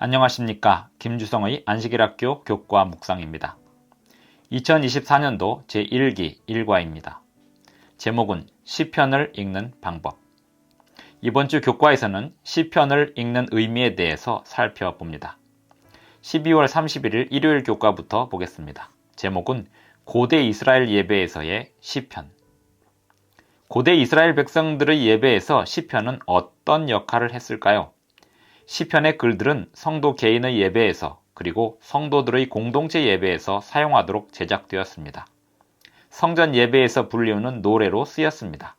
안녕하십니까. 김주성의 안식일학교 교과 묵상입니다. 2024년도 제1기 1과입니다. 제목은 시편을 읽는 방법. 이번 주 교과에서는 시편을 읽는 의미에 대해서 살펴봅니다. 12월 31일 일요일 교과부터 보겠습니다. 제목은 고대 이스라엘 예배에서의 시편. 고대 이스라엘 백성들의 예배에서 시편은 어떤 역할을 했을까요? 시편의 글들은 성도 개인의 예배에서 그리고 성도들의 공동체 예배에서 사용하도록 제작되었습니다. 성전 예배에서 불리우는 노래로 쓰였습니다.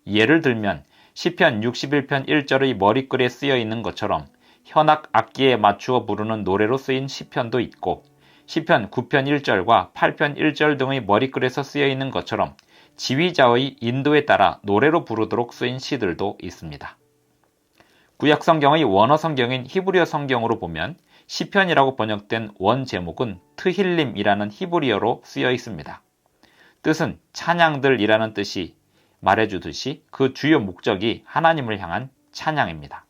예를 들면 시편 61편 1절의 머리글에 쓰여 있는 것처럼 현악 악기에 맞추어 부르는 노래로 쓰인 시편도 있고 시편 9편 1절과 8편 1절 등의 머리글에서 쓰여 있는 것처럼 지휘자의 인도에 따라 노래로 부르도록 쓰인 시들도 있습니다. 구약 성경의 원어 성경인 히브리어 성경으로 보면 시편이라고 번역된 원 제목은 트힐림이라는 히브리어로 쓰여 있습니다. 뜻은 찬양들이라는 뜻이 말해주듯이 그 주요 목적이 하나님을 향한 찬양입니다.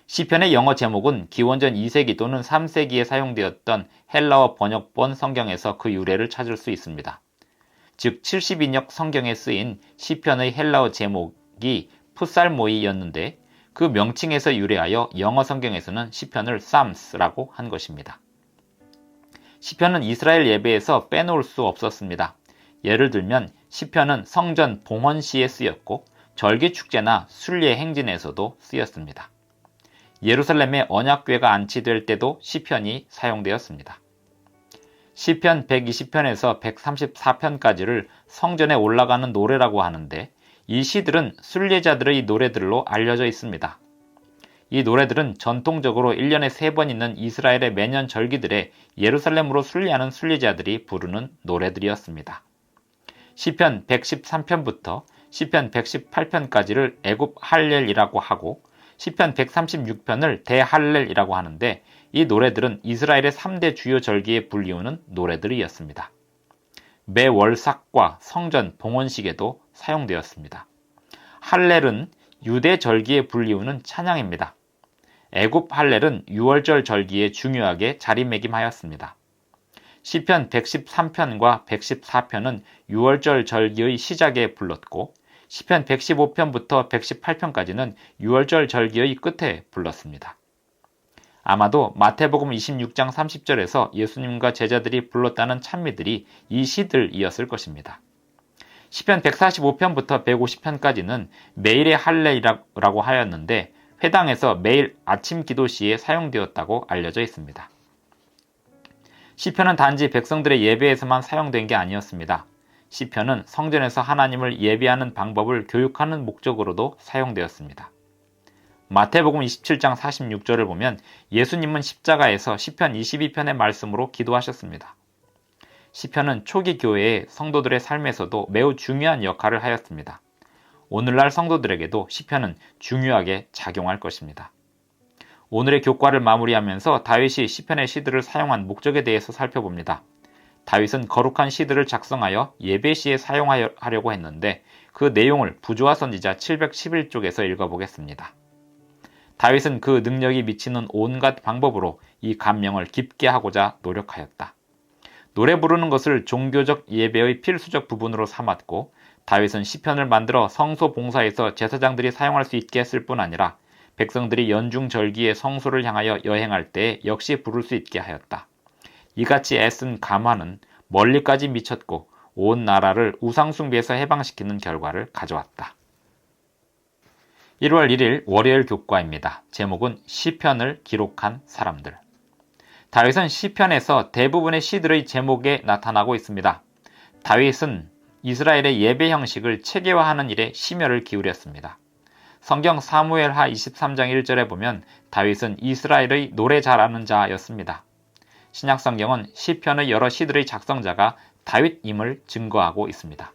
시편의 영어 제목은 기원전 2세기 또는 3세기에 사용되었던 헬라어 번역본 성경에서 그 유래를 찾을 수 있습니다. 즉 70인역 성경에 쓰인 시편의 헬라어 제목이 푸살모이였는데 그 명칭에서 유래하여 영어 성경에서는 시편을 Psalms라고 한 것입니다. 시편은 이스라엘 예배에서 빼놓을 수 없었습니다. 예를 들면 시편은 성전 봉헌시에 쓰였고 절기축제나 순례 행진에서도 쓰였습니다. 예루살렘에 언약궤가 안치될 때도 시편이 사용되었습니다. 시편 120편에서 134편까지를 성전에 올라가는 노래라고 하는데 이 시들은 순례자들의 노래들로 알려져 있습니다. 이 노래들은 전통적으로 1년에 3번 있는 이스라엘의 매년 절기들에 예루살렘으로 순례하는 순례자들이 부르는 노래들이었습니다. 시편 113편부터 시편 118편까지를 애굽 할렐이라고 하고 시편 136편을 대할렐이라고 하는데 이 노래들은 이스라엘의 3대 주요 절기에 불리우는 노래들이었습니다. 매월삭과 성전 봉헌식에도 사용되었습니다. 할렐은 유대 절기에 불리우는 찬양입니다. 애굽 할렐은 6월절 절기에 중요하게 자리매김하였습니다. 시편 113편과 114편은 6월절 절기의 시작에 불렀고 시편 115편부터 118편까지는 6월절 절기의 끝에 불렀습니다. 아마도 마태복음 26장 30절에서 예수님과 제자들이 불렀다는 찬미들이 이 시들이었을 것입니다. 시편 145편부터 150편까지는 매일의 할례라고 하였는데 회당에서 매일 아침 기도 시에 사용되었다고 알려져 있습니다. 시편은 단지 백성들의 예배에서만 사용된 게 아니었습니다. 시편은 성전에서 하나님을 예배하는 방법을 교육하는 목적으로도 사용되었습니다. 마태복음 27장 46절을 보면 예수님은 십자가에서 시편 22편의 말씀으로 기도하셨습니다. 시편은 초기 교회의 성도들의 삶에서도 매우 중요한 역할을 하였습니다. 오늘날 성도들에게도 시편은 중요하게 작용할 것입니다. 오늘의 교과를 마무리하면서 다윗이 시편의 시들을 사용한 목적에 대해서 살펴봅니다. 다윗은 거룩한 시들을 작성하여 예배시에 사용하려고 했는데 그 내용을 부조화 선지자 711쪽에서 읽어보겠습니다. 다윗은 그 능력이 미치는 온갖 방법으로 이 감명을 깊게 하고자 노력하였다. 노래 부르는 것을 종교적 예배의 필수적 부분으로 삼았고 다윗은 시편을 만들어 성소 봉사에서 제사장들이 사용할 수 있게 했을 뿐 아니라 백성들이 연중 절기의 성소를 향하여 여행할 때 역시 부를 수 있게 하였다. 이같이 애쓴 감화는 멀리까지 미쳤고 온 나라를 우상숭배에서 해방시키는 결과를 가져왔다. 1월 1일 월요일 교과입니다. 제목은 시편을 기록한 사람들. 다윗은 시편에서 대부분의 시들의 제목에 나타나고 있습니다. 다윗은 이스라엘의 예배 형식을 체계화하는 일에 심혈을 기울였습니다. 성경 사무엘하 23장 1절에 보면 다윗은 이스라엘의 노래 잘하는 자였습니다. 신약 성경은 시편의 여러 시들의 작성자가 다윗임을 증거하고 있습니다.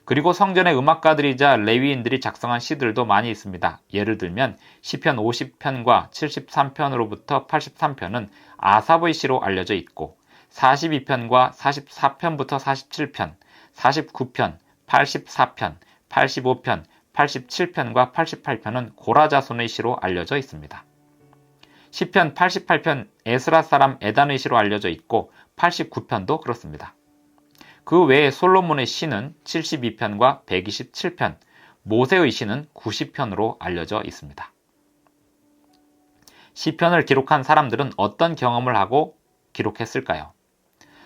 그리고 성전의 음악가들이자 레위인들이 작성한 시들도 많이 있습니다. 예를 들면 시편 50편과 73편으로부터 83편은 아삽의 시로 알려져 있고 42편과 44편부터 47편, 49편, 84편, 85편, 87편과 88편은 고라 자손의 시로 알려져 있습니다. 시편 88편 에스라 사람 에단의 시로 알려져 있고 89편도 그렇습니다. 그 외에 솔로몬의 시는 72편과 127편, 모세의 시는 90편으로 알려져 있습니다. 시편을 기록한 사람들은 어떤 경험을 하고 기록했을까요?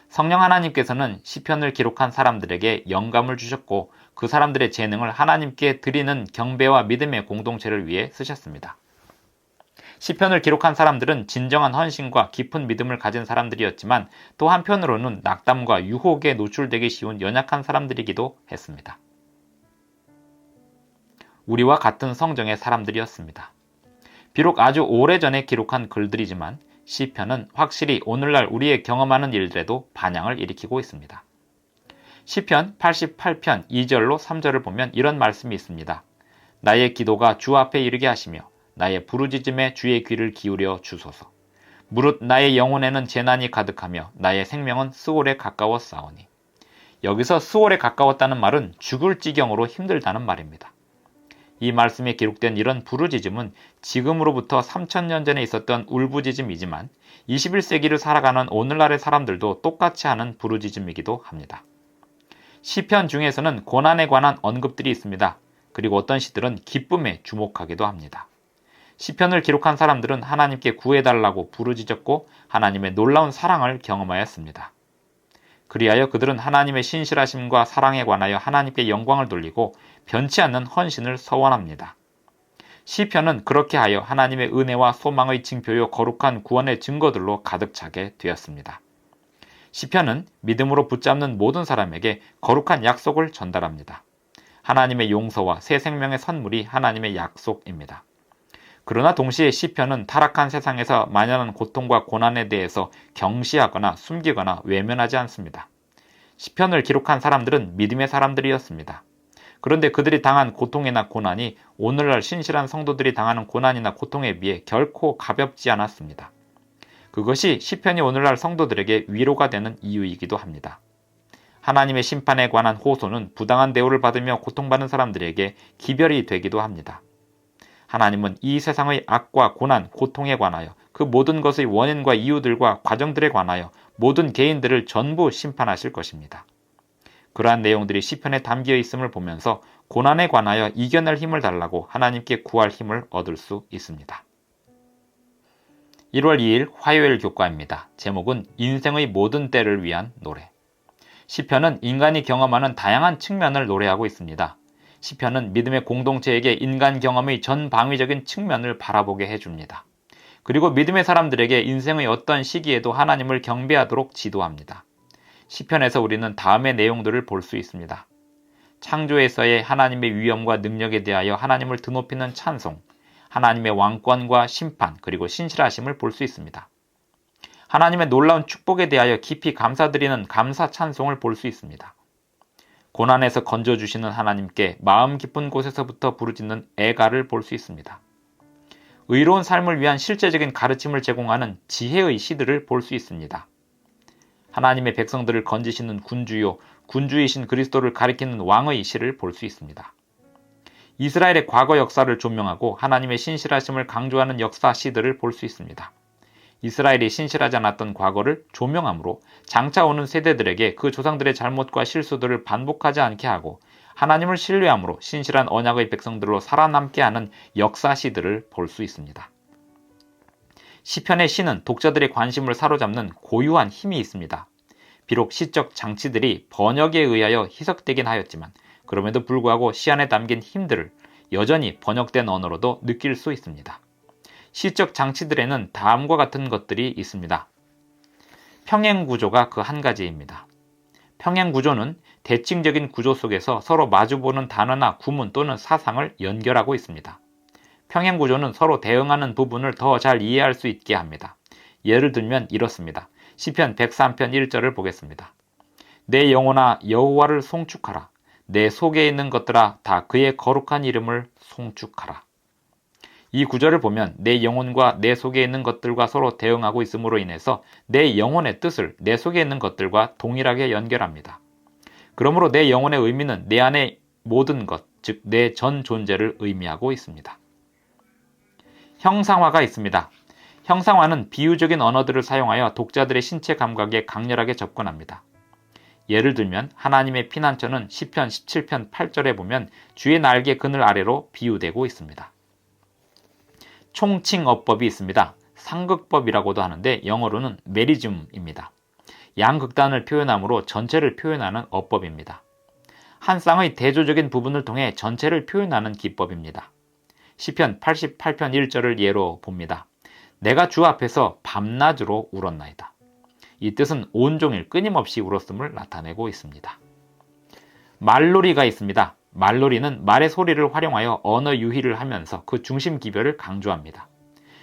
성령 하나님께서는 시편을 기록한 사람들에게 영감을 주셨고 그 사람들의 재능을 하나님께 드리는 경배와 믿음의 공동체를 위해 쓰셨습니다. 시편을 기록한 사람들은 진정한 헌신과 깊은 믿음을 가진 사람들이었지만 또 한편으로는 낙담과 유혹에 노출되기 쉬운 연약한 사람들이기도 했습니다. 우리와 같은 성정의 사람들이었습니다. 비록 아주 오래전에 기록한 글들이지만 시편은 확실히 오늘날 우리의 경험하는 일들에도 반향을 일으키고 있습니다. 시편 88편 2절로 3절을 보면 이런 말씀이 있습니다. 나의 기도가 주 앞에 이르게 하시며 나의 부르짖음에 주의 귀를 기울여 주소서. 무릇 나의 영혼에는 재난이 가득하며 나의 생명은 스올에 가까워 싸우니. 여기서 스올에 가까웠다는 말은 죽을 지경으로 힘들다는 말입니다. 이 말씀에 기록된 이런 부르짖음은 지금으로부터 3000년 전에 있었던 울부짖음이지만 21세기를 살아가는 오늘날의 사람들도 똑같이 하는 부르짖음이기도 합니다. 시편 중에서는 고난에 관한 언급들이 있습니다. 그리고 어떤 시들은 기쁨에 주목하기도 합니다. 시편을 기록한 사람들은 하나님께 구해달라고 부르짖었고 하나님의 놀라운 사랑을 경험하였습니다. 그리하여 그들은 하나님의 신실하심과 사랑에 관하여 하나님께 영광을 돌리고 변치 않는 헌신을 서원합니다. 시편은 그렇게 하여 하나님의 은혜와 소망의 징표요 거룩한 구원의 증거들로 가득 차게 되었습니다. 시편은 믿음으로 붙잡는 모든 사람에게 거룩한 약속을 전달합니다. 하나님의 용서와 새 생명의 선물이 하나님의 약속입니다. 그러나 동시에 시편은 타락한 세상에서 만연한 고통과 고난에 대해서 경시하거나 숨기거나 외면하지 않습니다. 시편을 기록한 사람들은 믿음의 사람들이었습니다. 그런데 그들이 당한 고통이나 고난이 오늘날 신실한 성도들이 당하는 고난이나 고통에 비해 결코 가볍지 않았습니다. 그것이 시편이 오늘날 성도들에게 위로가 되는 이유이기도 합니다. 하나님의 심판에 관한 호소는 부당한 대우를 받으며 고통받는 사람들에게 기별이 되기도 합니다. 하나님은 이 세상의 악과 고난, 고통에 관하여 그 모든 것의 원인과 이유들과 과정들에 관하여 모든 개인들을 전부 심판하실 것입니다. 그러한 내용들이 시편에 담겨 있음을 보면서 고난에 관하여 이겨낼 힘을 달라고 하나님께 구할 힘을 얻을 수 있습니다. 1월 2일 화요일 교과입니다. 제목은 인생의 모든 때를 위한 노래. 시편은 인간이 경험하는 다양한 측면을 노래하고 있습니다. 시편은 믿음의 공동체에게 인간 경험의 전방위적인 측면을 바라보게 해줍니다. 그리고 믿음의 사람들에게 인생의 어떤 시기에도 하나님을 경배하도록 지도합니다. 시편에서 우리는 다음의 내용들을 볼 수 있습니다. 창조에서의 하나님의 위엄과 능력에 대하여 하나님을 드높이는 찬송, 하나님의 왕권과 심판, 그리고 신실하심을 볼 수 있습니다. 하나님의 놀라운 축복에 대하여 깊이 감사드리는 감사 찬송을 볼 수 있습니다. 고난에서 건져주시는 하나님께 마음 깊은 곳에서부터 부르짖는 애가를 볼 수 있습니다. 의로운 삶을 위한 실제적인 가르침을 제공하는 지혜의 시들을 볼 수 있습니다. 하나님의 백성들을 건지시는 군주요, 군주이신 그리스도를 가리키는 왕의 시를 볼 수 있습니다. 이스라엘의 과거 역사를 조명하고 하나님의 신실하심을 강조하는 역사 시들을 볼 수 있습니다. 이스라엘이 신실하지 않았던 과거를 조명함으로 장차 오는 세대들에게 그 조상들의 잘못과 실수들을 반복하지 않게 하고 하나님을 신뢰함으로 신실한 언약의 백성들로 살아남게 하는 역사 시들을 볼 수 있습니다. 시편의 시는 독자들의 관심을 사로잡는 고유한 힘이 있습니다. 비록 시적 장치들이 번역에 의하여 희석되긴 하였지만 그럼에도 불구하고 시 안에 담긴 힘들을 여전히 번역된 언어로도 느낄 수 있습니다. 시적 장치들에는 다음과 같은 것들이 있습니다. 평행구조가 그 한 가지입니다. 평행구조는 대칭적인 구조 속에서 서로 마주보는 단어나 구문 또는 사상을 연결하고 있습니다. 평행구조는 서로 대응하는 부분을 더 잘 이해할 수 있게 합니다. 예를 들면 이렇습니다. 시편 103편 1절을 보겠습니다. 내 영혼아 여호와를 송축하라. 내 속에 있는 것들아 다 그의 거룩한 이름을 송축하라. 이 구절을 보면 내 영혼과 내 속에 있는 것들과 서로 대응하고 있음으로 인해서 내 영혼의 뜻을 내 속에 있는 것들과 동일하게 연결합니다. 그러므로 내 영혼의 의미는 내 안의 모든 것, 즉 내 전 존재를 의미하고 있습니다. 형상화가 있습니다. 형상화는 비유적인 언어들을 사용하여 독자들의 신체 감각에 강렬하게 접근합니다. 예를 들면 하나님의 피난처는 시편 17편 8절에 보면 주의 날개 그늘 아래로 비유되고 있습니다. 총칭어법이 있습니다. 상극법이라고도 하는데 영어로는 메리즘입니다. 양극단을 표현하므로 전체를 표현하는 어법입니다. 한 쌍의 대조적인 부분을 통해 전체를 표현하는 기법입니다. 시편 88편 1절을 예로 봅니다. 내가 주 앞에서 밤낮으로 울었나이다. 이 뜻은 온종일 끊임없이 울었음을 나타내고 있습니다. 말놀이가 있습니다. 말놀이는 말의 소리를 활용하여 언어 유희를 하면서 그 중심 기별을 강조합니다.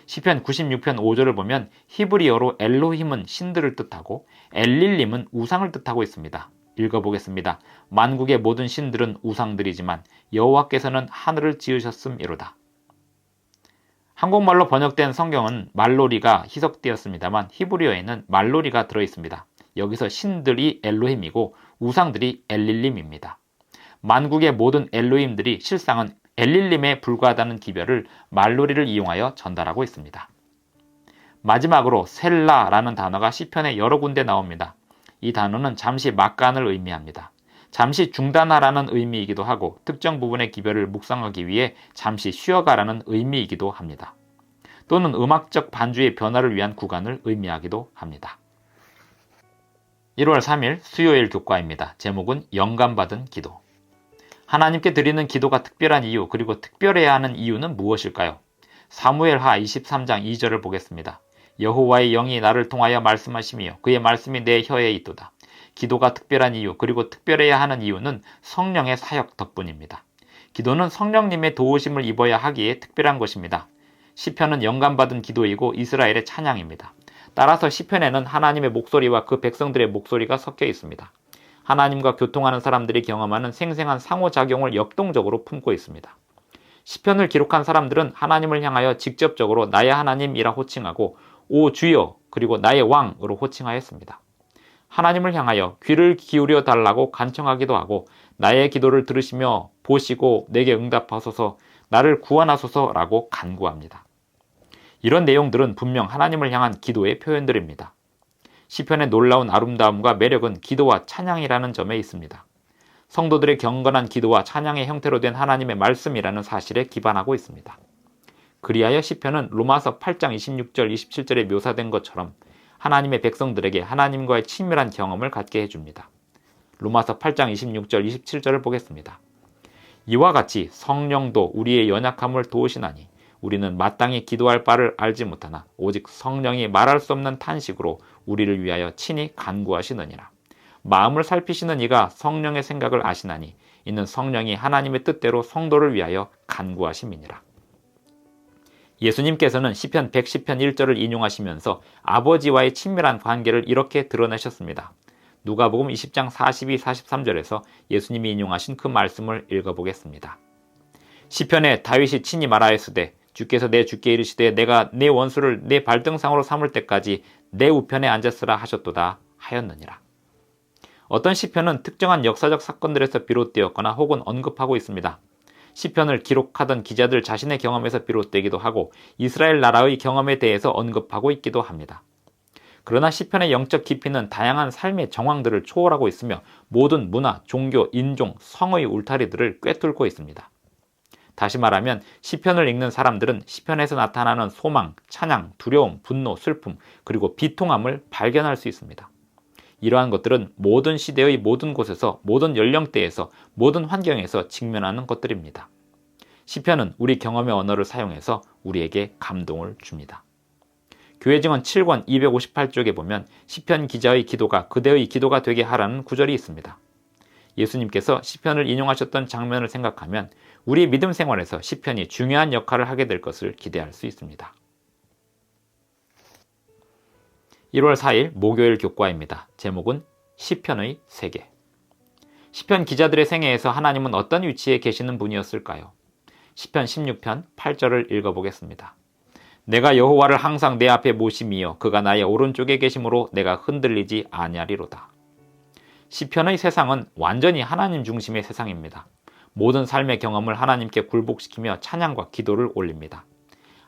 시편 96편 5절을 보면 히브리어로 엘로힘은 신들을 뜻하고 엘릴림은 우상을 뜻하고 있습니다. 읽어보겠습니다. 만국의 모든 신들은 우상들이지만 여호와께서는 하늘을 지으셨음이로다. 한국말로 번역된 성경은 말놀이가 희석되었습니다만 히브리어에는 말놀이가 들어있습니다. 여기서 신들이 엘로힘이고 우상들이 엘릴림입니다. 만국의 모든 엘로힘들이 실상은 엘릴림에 불과하다는 기별을 말놀이를 이용하여 전달하고 있습니다. 마지막으로 셀라라는 단어가 시편에 여러 군데 나옵니다. 이 단어는 잠시 막간을 의미합니다. 잠시 중단하라는 의미이기도 하고 특정 부분의 기별을 묵상하기 위해 잠시 쉬어가라는 의미이기도 합니다. 또는 음악적 반주의 변화를 위한 구간을 의미하기도 합니다. 1월 3일 수요일 교과입니다. 제목은 영감받은 기도. 하나님께 드리는 기도가 특별한 이유 그리고 특별해야 하는 이유는 무엇일까요? 사무엘하 23장 2절을 보겠습니다. 여호와의 영이 나를 통하여 말씀하시며 그의 말씀이 내 혀에 있도다. 기도가 특별한 이유 그리고 특별해야 하는 이유는 성령의 사역 덕분입니다. 기도는 성령님의 도우심을 입어야 하기에 특별한 것입니다. 시편은 영감받은 기도이고 이스라엘의 찬양입니다. 따라서 시편에는 하나님의 목소리와 그 백성들의 목소리가 섞여 있습니다. 하나님과 교통하는 사람들이 경험하는 생생한 상호작용을 역동적으로 품고 있습니다. 시편을 기록한 사람들은 하나님을 향하여 직접적으로 나의 하나님이라 호칭하고 오 주여 그리고 나의 왕으로 호칭하였습니다. 하나님을 향하여 귀를 기울여 달라고 간청하기도 하고 나의 기도를 들으시며 보시고 내게 응답하소서 나를 구원하소서라고 간구합니다. 이런 내용들은 분명 하나님을 향한 기도의 표현들입니다. 시편의 놀라운 아름다움과 매력은 기도와 찬양이라는 점에 있습니다. 성도들의 경건한 기도와 찬양의 형태로 된 하나님의 말씀이라는 사실에 기반하고 있습니다. 그리하여 시편은 로마서 8장 26절 27절에 묘사된 것처럼 하나님의 백성들에게 하나님과의 친밀한 경험을 갖게 해줍니다. 로마서 8장 26절 27절을 보겠습니다. 이와 같이 성령도 우리의 연약함을 도우시나니 우리는 마땅히 기도할 바를 알지 못하나 오직 성령이 말할 수 없는 탄식으로 우리를 위하여 친히 간구하시느니라. 마음을 살피시는 이가 성령의 생각을 아시나니 이는 성령이 하나님의 뜻대로 성도를 위하여 간구하심이니라. 예수님께서는 시편 110편 1절을 인용하시면서 아버지와의 친밀한 관계를 이렇게 드러내셨습니다. 누가복음 20장 42, 43절에서 예수님이 인용하신 그 말씀을 읽어보겠습니다. 시편에 다윗이 친히 말하였으되 주께서 내 주께 이르시되 내가 내 원수를 내 발등상으로 삼을 때까지 내 우편에 앉았으라 하셨도다 하였느니라. 어떤 시편은 특정한 역사적 사건들에서 비롯되었거나 혹은 언급하고 있습니다. 시편을 기록하던 기자들 자신의 경험에서 비롯되기도 하고 이스라엘 나라의 경험에 대해서 언급하고 있기도 합니다. 그러나 시편의 영적 깊이는 다양한 삶의 정황들을 초월하고 있으며 모든 문화, 종교, 인종, 성의 울타리들을 꿰뚫고 있습니다. 다시 말하면 시편을 읽는 사람들은 시편에서 나타나는 소망, 찬양, 두려움, 분노, 슬픔, 그리고 비통함을 발견할 수 있습니다. 이러한 것들은 모든 시대의 모든 곳에서, 모든 연령대에서, 모든 환경에서 직면하는 것들입니다. 시편은 우리 경험의 언어를 사용해서 우리에게 감동을 줍니다. 교회증언 7권 258쪽에 보면 시편 기자의 기도가 그대의 기도가 되게 하라는 구절이 있습니다. 예수님께서 시편을 인용하셨던 장면을 생각하면 우리 믿음 생활에서 시편이 중요한 역할을 하게 될 것을 기대할 수 있습니다. 1월 4일 목요일 교과입니다. 제목은 시편의 세계. 시편 기자들의 생애에서 하나님은 어떤 위치에 계시는 분이었을까요? 시편 16편 8절을 읽어보겠습니다. 내가 여호와를 항상 내 앞에 모심이여 그가 나의 오른쪽에 계심으로 내가 흔들리지 아니하리로다. 시편의 세상은 완전히 하나님 중심의 세상입니다. 모든 삶의 경험을 하나님께 굴복시키며 찬양과 기도를 올립니다.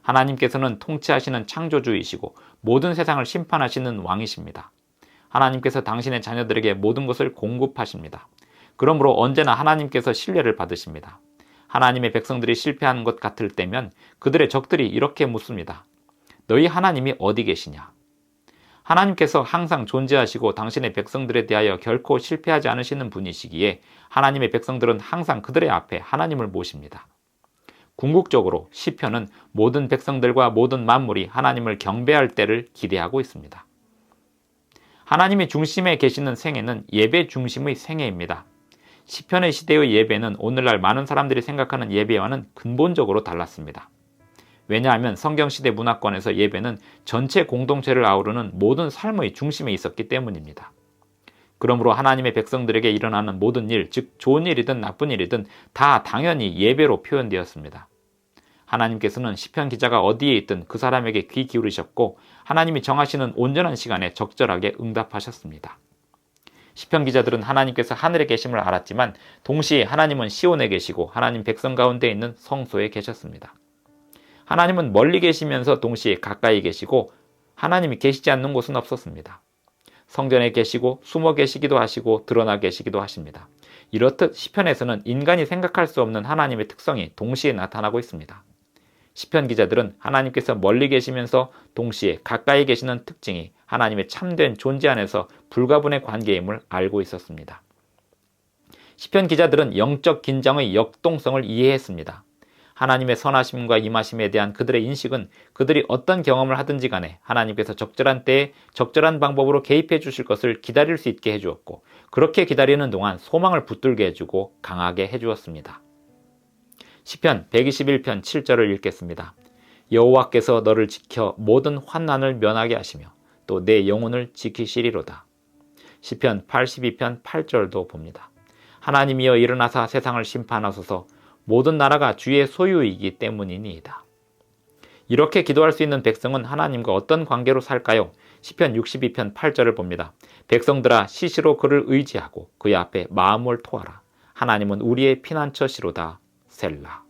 하나님께서는 통치하시는 창조주이시고 모든 세상을 심판하시는 왕이십니다. 하나님께서 당신의 자녀들에게 모든 것을 공급하십니다. 그러므로 언제나 하나님께서 신뢰를 받으십니다. 하나님의 백성들이 실패하는 것 같을 때면 그들의 적들이 이렇게 묻습니다. 너희 하나님이 어디 계시냐? 하나님께서 항상 존재하시고 당신의 백성들에 대하여 결코 실패하지 않으시는 분이시기에 하나님의 백성들은 항상 그들의 앞에 하나님을 모십니다. 궁극적으로 시편은 모든 백성들과 모든 만물이 하나님을 경배할 때를 기대하고 있습니다. 하나님이 중심에 계시는 생애는 예배 중심의 생애입니다. 시편의 시대의 예배는 오늘날 많은 사람들이 생각하는 예배와는 근본적으로 달랐습니다. 왜냐하면 성경시대 문화권에서 예배는 전체 공동체를 아우르는 모든 삶의 중심에 있었기 때문입니다. 그러므로 하나님의 백성들에게 일어나는 모든 일, 즉 좋은 일이든 나쁜 일이든 다 당연히 예배로 표현되었습니다. 하나님께서는 시편 기자가 어디에 있든 그 사람에게 귀 기울이셨고 하나님이 정하시는 온전한 시간에 적절하게 응답하셨습니다. 시편 기자들은 하나님께서 하늘에 계심을 알았지만 동시에 하나님은 시온에 계시고 하나님 백성 가운데 있는 성소에 계셨습니다. 하나님은 멀리 계시면서 동시에 가까이 계시고 하나님이 계시지 않는 곳은 없었습니다. 성전에 계시고 숨어 계시기도 하시고 드러나 계시기도 하십니다. 이렇듯 시편에서는 인간이 생각할 수 없는 하나님의 특성이 동시에 나타나고 있습니다. 시편 기자들은 하나님께서 멀리 계시면서 동시에 가까이 계시는 특징이 하나님의 참된 존재 안에서 불가분의 관계임을 알고 있었습니다. 시편 기자들은 영적 긴장의 역동성을 이해했습니다. 하나님의 선하심과 임하심에 대한 그들의 인식은 그들이 어떤 경험을 하든지 간에 하나님께서 적절한 때에 적절한 방법으로 개입해 주실 것을 기다릴 수 있게 해주었고 그렇게 기다리는 동안 소망을 붙들게 해주고 강하게 해주었습니다. 시편 121편 7절을 읽겠습니다. 여호와께서 너를 지켜 모든 환난을 면하게 하시며 또 내 영혼을 지키시리로다. 시편 82편 8절도 봅니다. 하나님이여 일어나사 세상을 심판하소서 모든 나라가 주의 소유이기 때문이니이다. 이렇게 기도할 수 있는 백성은 하나님과 어떤 관계로 살까요? 시편 62편 8절을 봅니다. 백성들아 시시로 그를 의지하고 그의 앞에 마음을 토하라. 하나님은 우리의 피난처시로다. 셀라.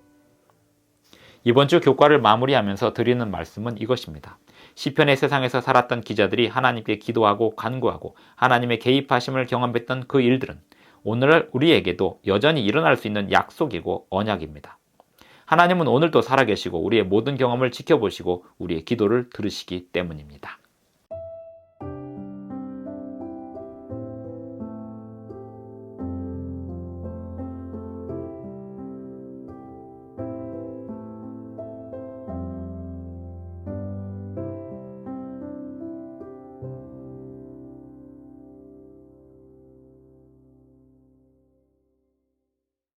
이번 주 교과를 마무리하면서 드리는 말씀은 이것입니다. 시편의 세상에서 살았던 기자들이 하나님께 기도하고 간구하고 하나님의 개입하심을 경험했던 그 일들은 오늘날 우리에게도 여전히 일어날 수 있는 약속이고 언약입니다. 하나님은 오늘도 살아계시고 우리의 모든 경험을 지켜보시고 우리의 기도를 들으시기 때문입니다.